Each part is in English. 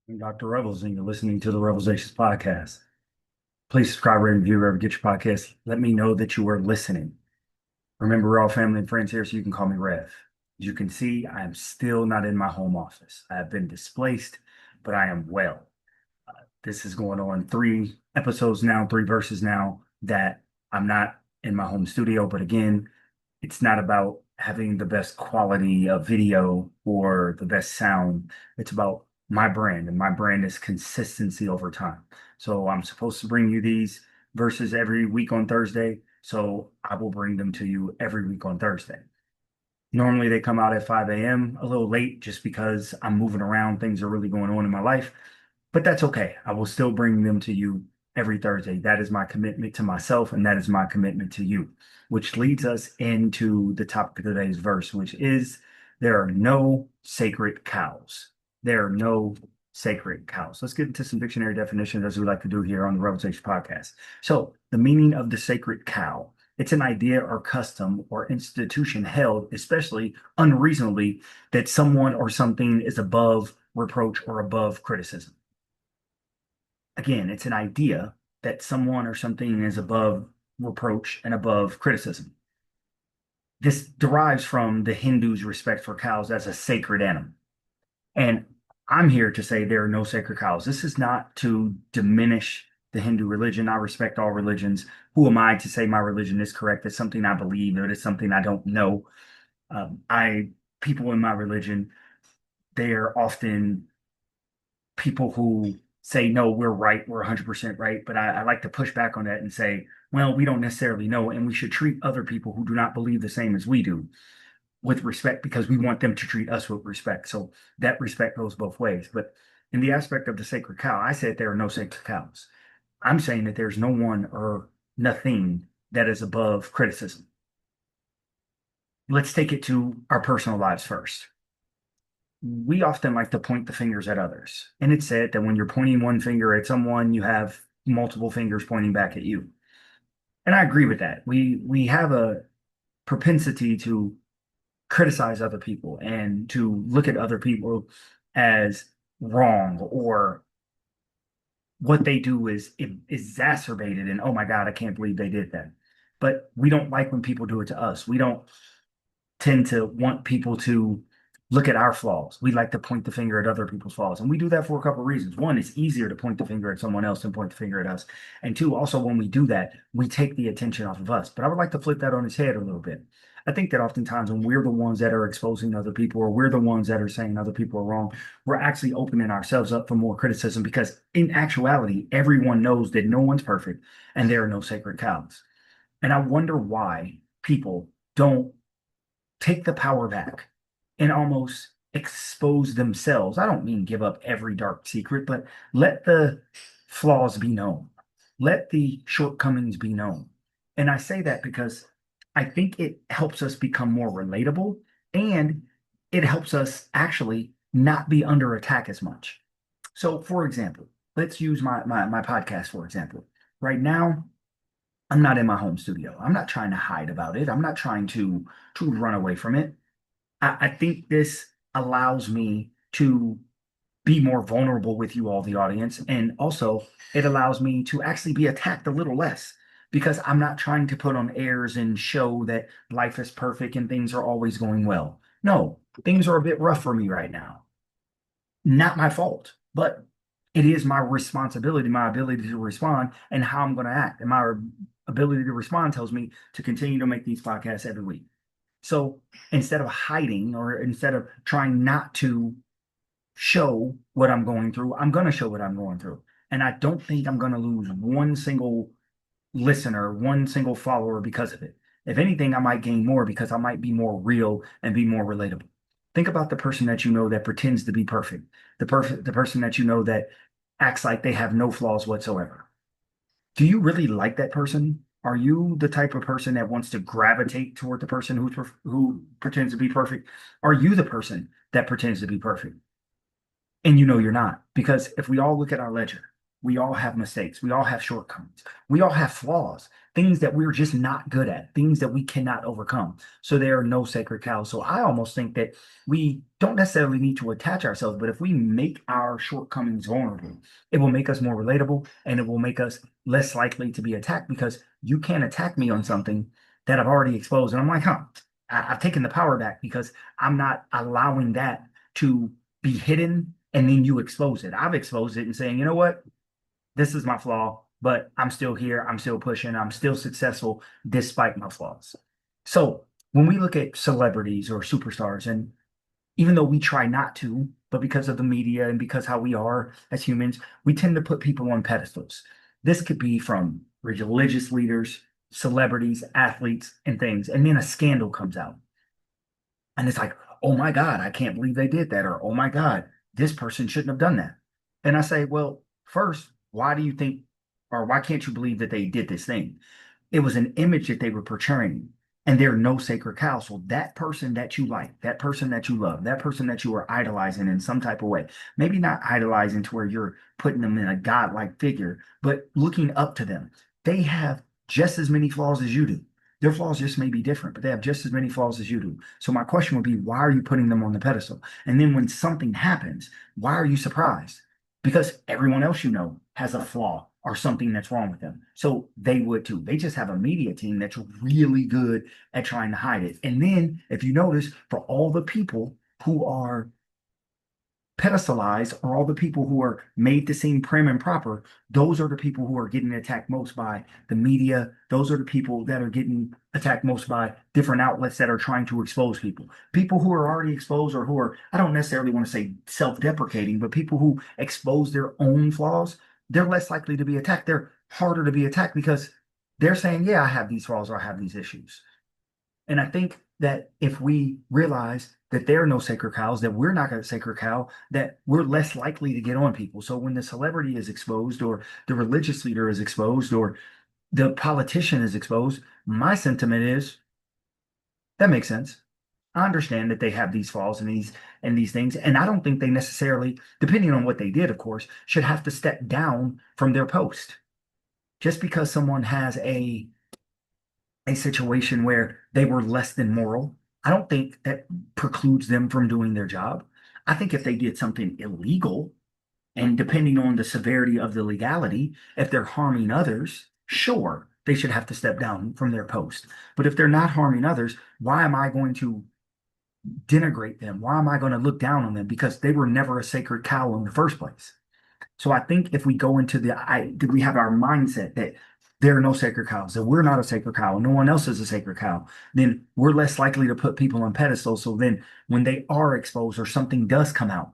I'm Dr. Revels, and you're listening to the REVELSations Podcast. Please subscribe, rate, and review wherever you get your podcast. Let me know that you are listening. Remember, we're all family and friends here, so you can call me Rev. As you can see, I am still not in my home office. I have been displaced, but I am well. This is going on 3 episodes now, 3 verses now that I'm not in my home studio. But again, it's not about having the best quality of video or the best sound. It's about my brand, and my brand is consistency over time. So I'm supposed to bring you these verses every week on Thursday. So I will bring them to you every week on Thursday. Normally they come out at 5 a.m., a little late just because I'm moving around. Things are really going on in my life, but that's okay. I will still bring them to you every Thursday. That is my commitment to myself, and that is my commitment to you, which leads us into the topic of today's verse, which is there are no sacred cows. There are no sacred cows. Let's get into some dictionary definitions as we like to do here on the REVELSations Podcast. So, the meaning of the sacred cow. It's an idea or custom or institution held, especially unreasonably, that someone or something is above reproach or above criticism. Again, it's an idea that someone or something is above reproach and above criticism. This derives from the Hindus' respect for cows as a sacred animal. And I'm here to say there are no sacred cows. This is not to diminish the Hindu religion. I respect all religions. Who am I to say my religion is correct? It's something I believe, or it's something I don't know. I People in my religion, they are often people who say, no, we're right, we're 100% right. But I like to push back on that and say, well, we don't necessarily know, and we should treat other people who do not believe the same as we do with respect because we want them to treat us with respect. So that respect goes both ways. But in the aspect of the sacred cow, I said there are no sacred cows. I'm saying that there's no one or nothing that is above criticism. Let's take it to our personal lives first. We often like to point the fingers at others. And it's said that when you're pointing one finger at someone, you have multiple fingers pointing back at you. And I agree with that. We have a propensity to criticize other people and to look at other people as wrong, or what they do is exacerbated, and oh my God, I can't believe they did that. But we don't like when people do it to us. We don't tend to want people to look at our flaws. We like to point the finger at other people's flaws. And we do that for a couple of reasons. One, it's easier to point the finger at someone else than point the finger at us. And two, also when we do that, we take the attention off of us. But I would like to flip that on its head a little bit. I think that oftentimes when we're the ones that are exposing other people, or we're the ones that are saying other people are wrong, we're actually opening ourselves up for more criticism, because in actuality, everyone knows that no one's perfect and there are no sacred cows. And I wonder why people don't take the power back and almost expose themselves. I don't mean give up every dark secret, but let the flaws be known. Let the shortcomings be known. And I say that because I think it helps us become more relatable, and it helps us actually not be under attack as much. So, for example, let's use my podcast, for example. Right now, I'm not in my home studio. I'm not trying to hide about it. I'm not trying to run away from it. I think this allows me to be more vulnerable with you all, the audience. And also, it allows me to actually be attacked a little less, because I'm not trying to put on airs and show that life is perfect and things are always going well. No, things are a bit rough for me right now. Not my fault, but it is my responsibility, my ability to respond, and how I'm going to act. And my ability to respond tells me to continue to make these podcasts every week. So instead of hiding, or instead of trying not to show what I'm going through, I'm going to show what I'm going through. And I don't think I'm going to lose one single listener, one single follower because of it. If anything, I might gain more because I might be more real and be more relatable. Think about the person that you know that pretends to be perfect, the person that you know that acts like they have no flaws whatsoever. Do you really like that person? Are you the type of person that wants to gravitate toward the person who pretends to be perfect? Are you the person that pretends to be perfect? And you know you're not. Because if we all look at our ledger, we all have mistakes. We all have shortcomings. We all have flaws, things that we're just not good at, things that we cannot overcome. So there are no sacred cows. So I almost think that we don't necessarily need to attach ourselves, but if we make our shortcomings vulnerable, it will make us more relatable and it will make us less likely to be attacked, because you can't attack me on something that I've already exposed. And I'm like, I've taken the power back because I'm not allowing that to be hidden and then you expose it. I've exposed it and saying, you know what? This is my flaw, but I'm still here. I'm still pushing. I'm still successful despite my flaws. So when we look at celebrities or superstars, and even though we try not to, but because of the media and because how we are as humans, we tend to put people on pedestals. This could be from religious leaders, celebrities, athletes, and things. And then a scandal comes out. And it's like, oh my God, I can't believe they did that. Or, oh my God, this person shouldn't have done that. And I say, well, first, why do you think, or why can't you believe that they did this thing? It was an image that they were portraying, and there are no sacred cows. So that person that you like, that person that you love, that person that you are idolizing in some type of way, maybe not idolizing to where you're putting them in a godlike figure, but looking up to them. They have just as many flaws as you do. Their flaws just may be different, but they have just as many flaws as you do. So my question would be, why are you putting them on the pedestal? And then when something happens, why are you surprised? Because everyone else you know has a flaw or something that's wrong with them. So they would too. They just have a media team that's really good at trying to hide it. And then if you notice, for all the people who are pedestalized, or all the people who are made to seem prim and proper, those are the people who are getting attacked most by the media. Those are the people that are getting attacked most by different outlets that are trying to expose people. People who are already exposed, or who are, I don't necessarily want to say self-deprecating, but people who expose their own flaws, they're less likely to be attacked. They're harder to be attacked because they're saying, yeah, I have these flaws or I have these issues. And I think that if we realize that there are no sacred cows, that we're not a sacred cow, that we're less likely to get on people. So when the celebrity is exposed, or the religious leader is exposed, or the politician is exposed, my sentiment is, that makes sense. I understand that they have these flaws and these things. And I don't think they necessarily, depending on what they did, of course, should have to step down from their post. Just because someone has a situation where they were less than moral, I don't think that precludes them from doing their job. I think if they did something illegal, and depending on the severity of the legality, if they're harming others, sure, they should have to step down from their post. But if they're not harming others, why am I going to denigrate them? Why am I going to look down on them? Because they were never a sacred cow in the first place. So I think if we go into we have our mindset that there are no sacred cows, that we're not a sacred cow, no one else is a sacred cow, then we're less likely to put people on pedestals. So then when they are exposed or something does come out,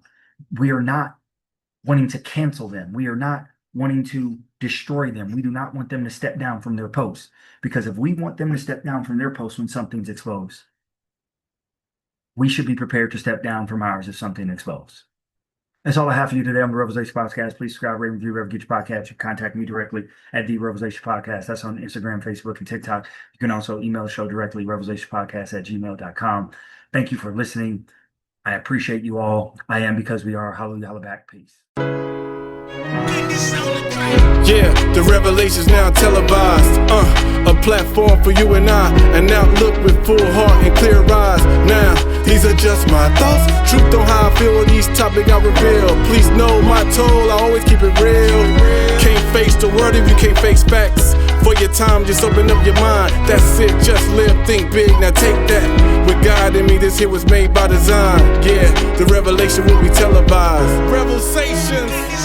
we are not wanting to cancel them. We are not wanting to destroy them. We do not want them to step down from their posts. Because if we want them to step down from their posts when something's exposed, we should be prepared to step down from ours if something is exposed. That's all I have for you today on the REVELSations Podcast. Please subscribe, rate, review, wherever you get your podcast. You can contact me directly at the REVELSations Podcast. That's on Instagram, Facebook, and TikTok. You can also email the show directly, REVELSationsPodcast@gmail.com. Thank you for listening. I appreciate you all. I am because we are. Hallelujah, holla back. Peace. Yeah, the revelations now televised. A platform for you and I. And now look with full heart and clear eyes. Now, these are just my thoughts. Truth on how I feel on these topics I reveal. Please know my toll, I always keep it real. Can't face the word if you can't face facts. For your time, just open up your mind. That's it, just live, think big, now take that. With God in me, this here was made by design. Yeah, the revelation will be televised. REVELSations.